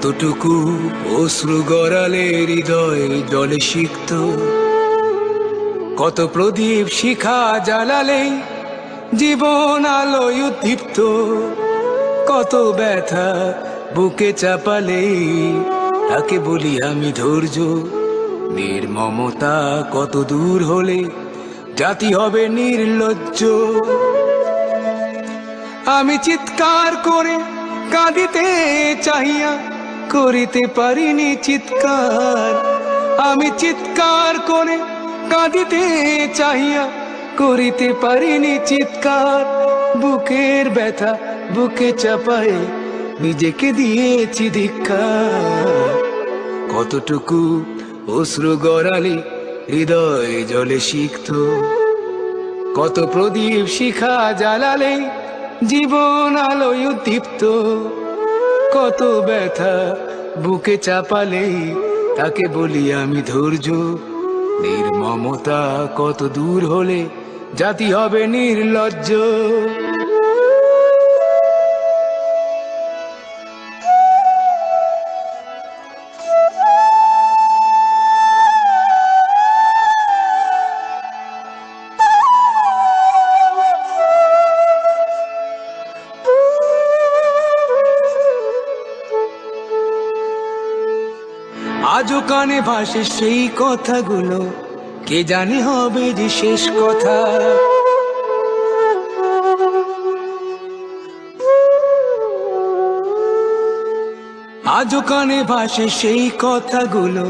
কতটুকু অশ্রু গড়ালে হৃদয় জলে সিক্ত, কত প্রদীপ শিখা জ্বালালে জীবন আলোয় উদ্দীপ্ত, কত ব্যথা বুকে চাপালে তাকে বলি আমি ধৈর্য। নির্মমতা কত দূর হলে জাতি হবে নির্লজ্জ। আমি চিৎকার করে কাঁদিতে চাহিয়া করিতে পারিনি চিৎকার। আমি চিৎকার করে কাঁদিতে চাহিয়া করিতে পারিনি চিৎকার। বুকের ব্যথা বুকে চাপায়ে নিজেকে দিয়েছি ধিক্কার। কতটুকু অশ্রু গড়ালে হৃদয় জলে সিক্ত, কত প্রদীপ শিখা জ্বালালে জীবন আলোয় উদ্দীপ্ত, কত ব্যথা বুকে চাপালে তাকে বলি আমি ধৈর্য। নির্মমতা কত দূর হলে জাতি হবে নির্লজ্জ। আজও কানে ভাসে সেই কথাগুলো, কে জানে হবে যে শেষ কথা। আজও কানে ভাসে সেই কথাগুলো,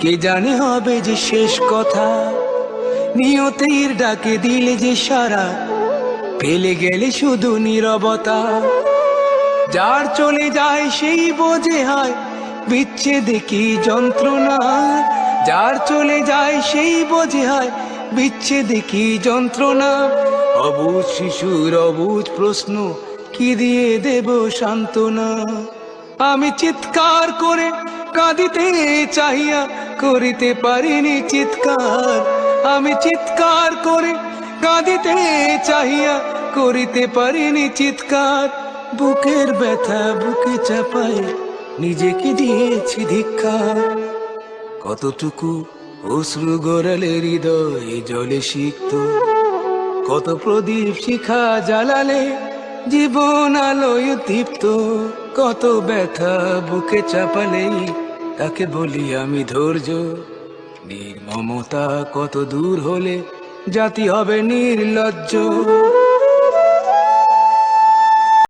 কে জানে হবে যে শেষ কথা। নিয়তির ডাকে দিলে যে সারা, ফেলে গেলে শুধু নীরবতা। যার চলে যায় সেই বোঝে হয় বিচ্ছেদে কি যন্ত্রণা। যার চলে যায় সেই বোঝে হয় বিচ্ছেদে কি যন্ত্রণা। অবুঝ শিশুর অবুঝ প্রশ্ন, কি দিয়ে দেব সান্ত্বনা। আমি চিৎকার করে কাঁদিতে চাহিয়া করিতে পারিনি চিৎকার। আমি চিৎকার করে কাঁদিতে চাহিয়া করিতে পারিনি চিৎকার। বুকের ব্যথা বুকে চাপায় নিজেকে দিয়েছি ধিক্কার। কতটুকু অশ্রু গড়ালে হৃদয় জলে সিক্ত, কত প্রদীপ শিখা জ্বালালে জীবন আলোয় উদ্দীপ্ত, কত ব্যথা বুকে চাপালে তাকে বলি আমি ধৈর্য। নির্মমতা কত দূর হলে জাতি হবে নির্লজ্জ।